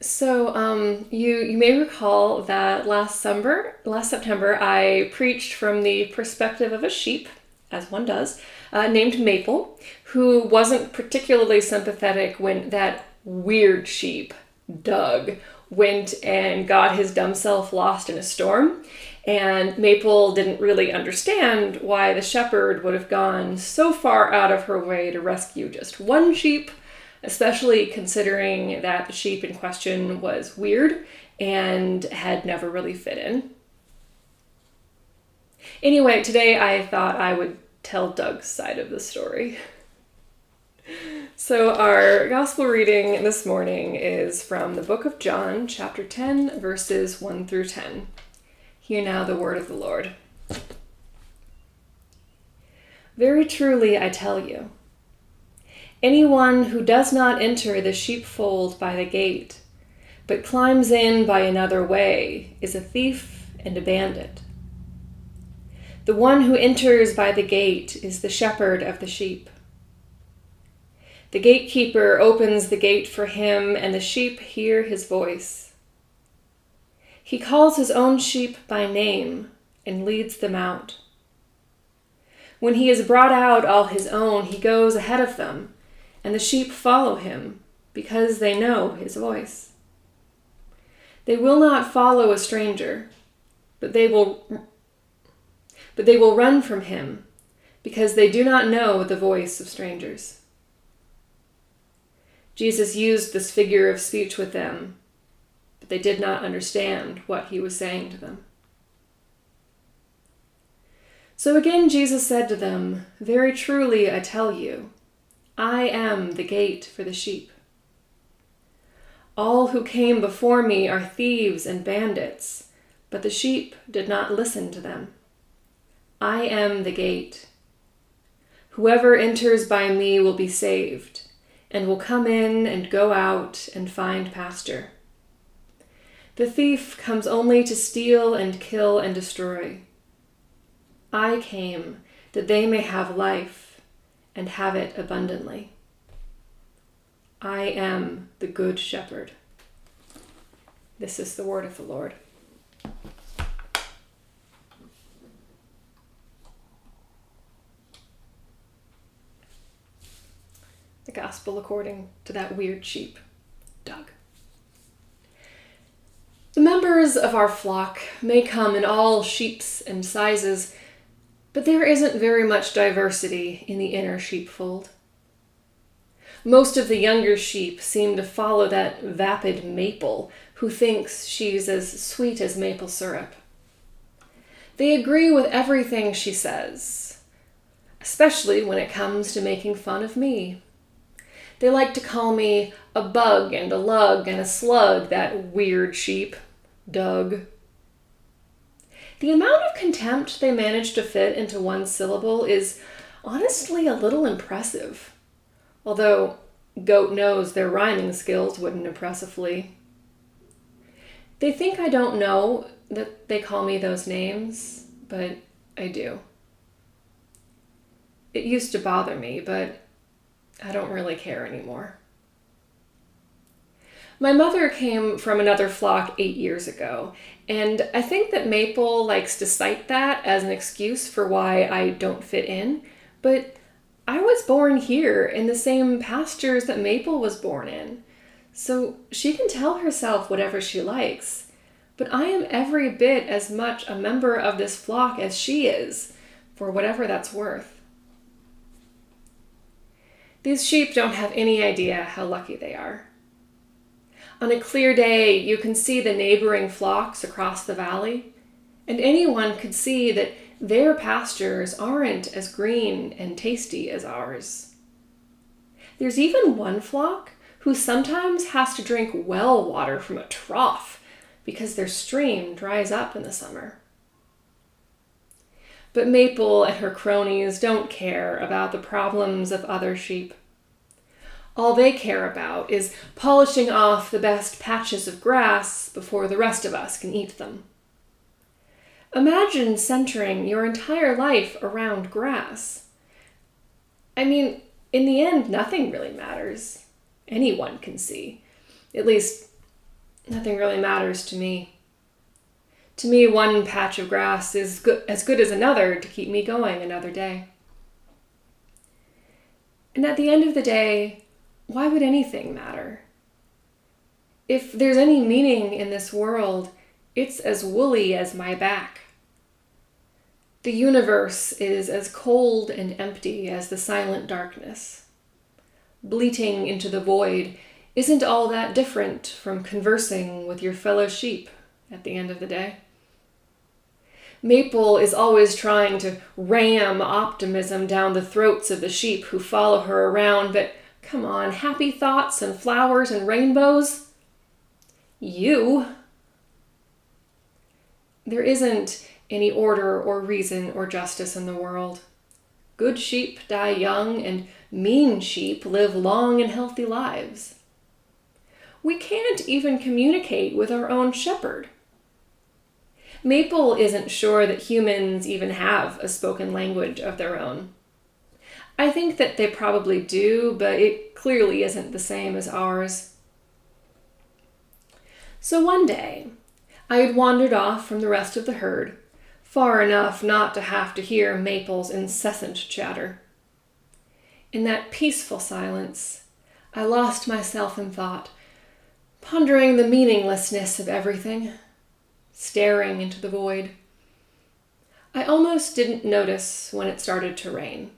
You may recall that last September, I preached from the perspective of a sheep, as one does, named Maple, who wasn't particularly sympathetic when that weird sheep, Doug, went and got his dumb self lost in a storm. And Maple didn't really understand why the shepherd would have gone so far out of her way to rescue just one sheep, especially considering that the sheep in question was weird and had never really fit in. Anyway, today I thought I would tell Doug's side of the story. So our gospel reading this morning is from the book of John, chapter 10, verses 1 through 10. Hear now the word of the Lord. Very truly I tell you, anyone who does not enter the sheepfold by the gate, but climbs in by another way, is a thief and a bandit. The one who enters by the gate is the shepherd of the sheep. The gatekeeper opens the gate for him, and the sheep hear his voice. He calls his own sheep by name and leads them out. When he has brought out all his own, he goes ahead of them, and the sheep follow him because they know his voice. They will not follow a stranger, but they will run from him because they do not know the voice of strangers. Jesus used this figure of speech with them, but they did not understand what he was saying to them. So again Jesus said to them, very truly I tell you, I am the gate for the sheep. All who came before me are thieves and bandits, but the sheep did not listen to them. I am the gate. Whoever enters by me will be saved, and will come in and go out and find pasture. The thief comes only to steal and kill and destroy. I came that they may have life and have it abundantly. I am the good shepherd. This is the word of the Lord. The gospel according to that weird sheep, Doug. The members of our flock may come in all shapes and sizes, but there isn't very much diversity in the inner sheepfold. Most of the younger sheep seem to follow that vapid Maple who thinks she's as sweet as maple syrup. They agree with everything she says, especially when it comes to making fun of me. They like to call me a bug and a lug and a slug, that weird sheep, Doug. The amount of contempt they manage to fit into one syllable is honestly a little impressive, although goat knows their rhyming skills wouldn't impress a flea. They think I don't know that they call me those names, but I do. It used to bother me, but I don't really care anymore. My mother came from another flock 8 years ago, and I think that Maple likes to cite that as an excuse for why I don't fit in, but I was born here in the same pastures that Maple was born in, so she can tell herself whatever she likes, but I am every bit as much a member of this flock as she is, for whatever that's worth. These sheep don't have any idea how lucky they are. On a clear day, you can see the neighboring flocks across the valley, and anyone could see that their pastures aren't as green and tasty as ours. There's even one flock who sometimes has to drink well water from a trough because their stream dries up in the summer. But Maple and her cronies don't care about the problems of other sheep. All they care about is polishing off the best patches of grass before the rest of us can eat them. Imagine centering your entire life around grass. I mean, in the end, nothing really matters. Anyone can see. At least, nothing really matters to me. To me, one patch of grass is as good as another to keep me going another day. And at the end of the day, why would anything matter? If there's any meaning in this world, it's as woolly as my back. The universe is as cold and empty as the silent darkness. Bleating into the void isn't all that different from conversing with your fellow sheep at the end of the day. Maple is always trying to ram optimism down the throats of the sheep who follow her around, but come on, happy thoughts and flowers and rainbows? You. There isn't any order or reason or justice in the world. Good sheep die young, and mean sheep live long and healthy lives. We can't even communicate with our own shepherd. Maple isn't sure that humans even have a spoken language of their own. I think that they probably do, but it clearly isn't the same as ours. So one day, I had wandered off from the rest of the herd, far enough not to have to hear Maple's incessant chatter. In that peaceful silence, I lost myself in thought, pondering the meaninglessness of everything, staring into the void. I almost didn't notice when it started to rain.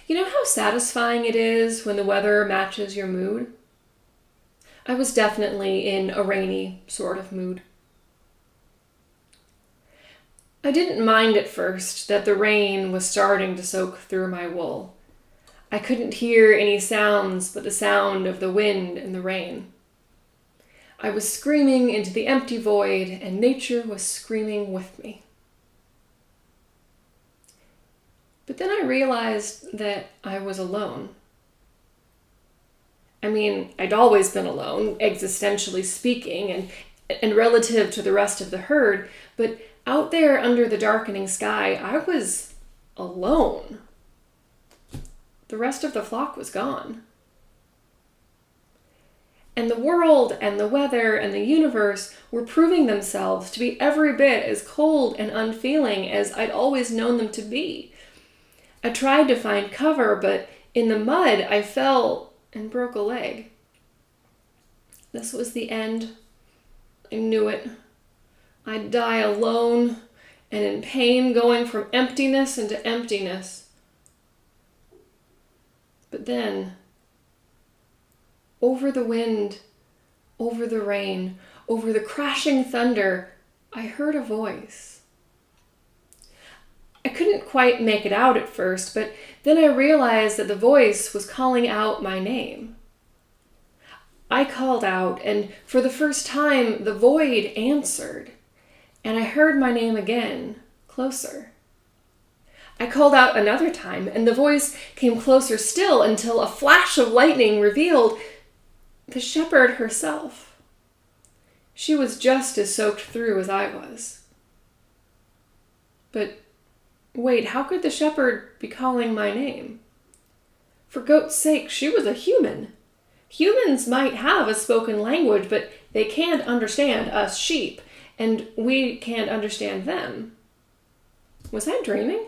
You know how satisfying it is when the weather matches your mood? I was definitely in a rainy sort of mood. I didn't mind at first that the rain was starting to soak through my wool. I couldn't hear any sounds but the sound of the wind and the rain. I was screaming into the empty void, and nature was screaming with me. But then I realized that I was alone. I mean, I'd always been alone, existentially speaking, and relative to the rest of the herd, but out there under the darkening sky, I was alone. The rest of the flock was gone. And the world and the weather and the universe were proving themselves to be every bit as cold and unfeeling as I'd always known them to be. I tried to find cover, but in the mud I fell and broke a leg. This was the end. I knew it. I'd die alone and in pain, going from emptiness into emptiness. But then, over the wind, over the rain, over the crashing thunder, I heard a voice. I couldn't quite make it out at first, but then I realized that the voice was calling out my name. I called out, and for the first time, the void answered, and I heard my name again, closer. I called out another time, and the voice came closer still until a flash of lightning revealed the shepherd herself. She was just as soaked through as I was. But wait, how could the shepherd be calling my name? For goat's sake, she was a human. Humans might have a spoken language, but they can't understand us sheep, and we can't understand them. Was I dreaming?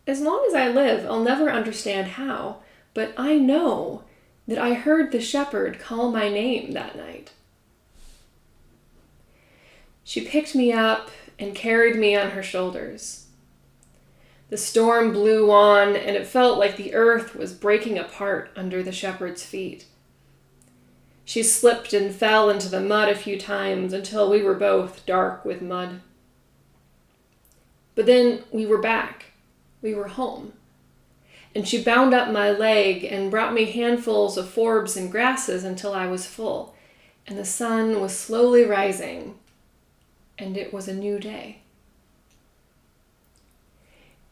As long as I live, I'll never understand how, but I know that I heard the shepherd call my name that night. She picked me up and carried me on her shoulders. The storm blew on, and it felt like the earth was breaking apart under the shepherd's feet. She slipped and fell into the mud a few times until we were both dark with mud. But then we were back. We were home. And she bound up my leg and brought me handfuls of forbs and grasses until I was full, and the sun was slowly rising, and it was a new day.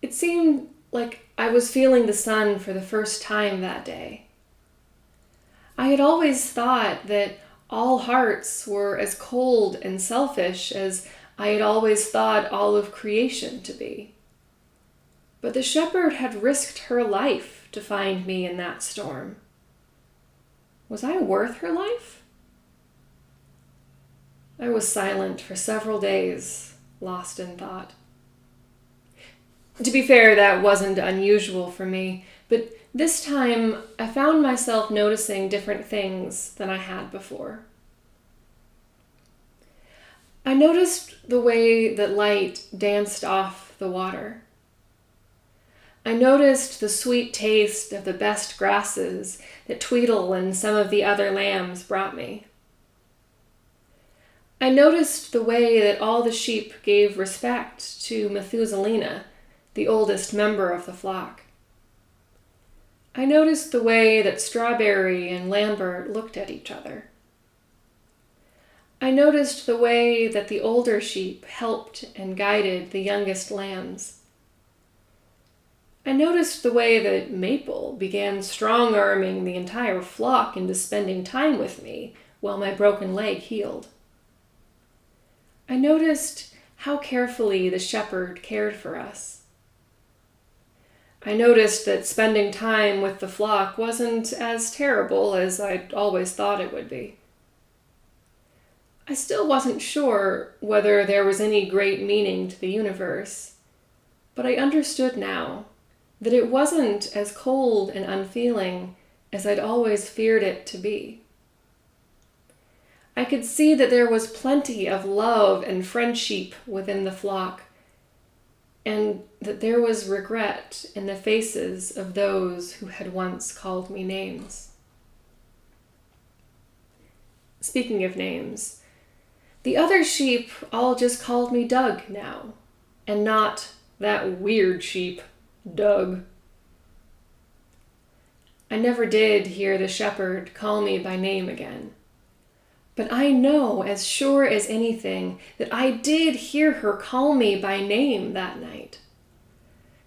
It seemed like I was feeling the sun for the first time that day. I had always thought that all hearts were as cold and selfish as I had always thought all of creation to be. But the shepherd had risked her life to find me in that storm. Was I worth her life? I was silent for several days, lost in thought. To be fair, that wasn't unusual for me, but this time I found myself noticing different things than I had before. I noticed the way that light danced off the water. I noticed the sweet taste of the best grasses that Tweedle and some of the other lambs brought me. I noticed the way that all the sheep gave respect to Methuselina, the oldest member of the flock. I noticed the way that Strawberry and Lambert looked at each other. I noticed the way that the older sheep helped and guided the youngest lambs. I noticed the way that Maple began strong-arming the entire flock into spending time with me while my broken leg healed. I noticed how carefully the shepherd cared for us. I noticed that spending time with the flock wasn't as terrible as I'd always thought it would be. I still wasn't sure whether there was any great meaning to the universe, but I understood now that it wasn't as cold and unfeeling as I'd always feared it to be. I could see that there was plenty of love and friendship within the flock, and that there was regret in the faces of those who had once called me names. Speaking of names, the other sheep all just called me Doug now, and not that weird sheep, Doug. I never did hear the shepherd call me by name again, but I know as sure as anything that I did hear her call me by name that night.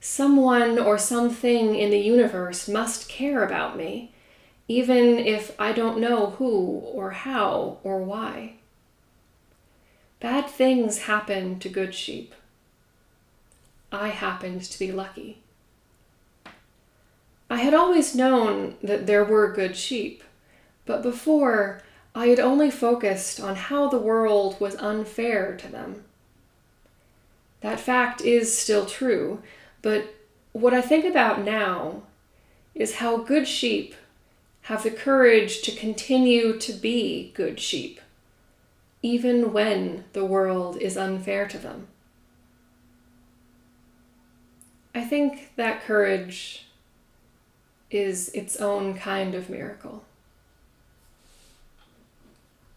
Someone or something in the universe must care about me, even if I don't know who or how or why. Bad things happen to good sheep. I happened to be lucky. I had always known that there were good sheep, but before I had only focused on how the world was unfair to them. That fact is still true, but what I think about now is how good sheep have the courage to continue to be good sheep, even when the world is unfair to them. I think that courage is its own kind of miracle.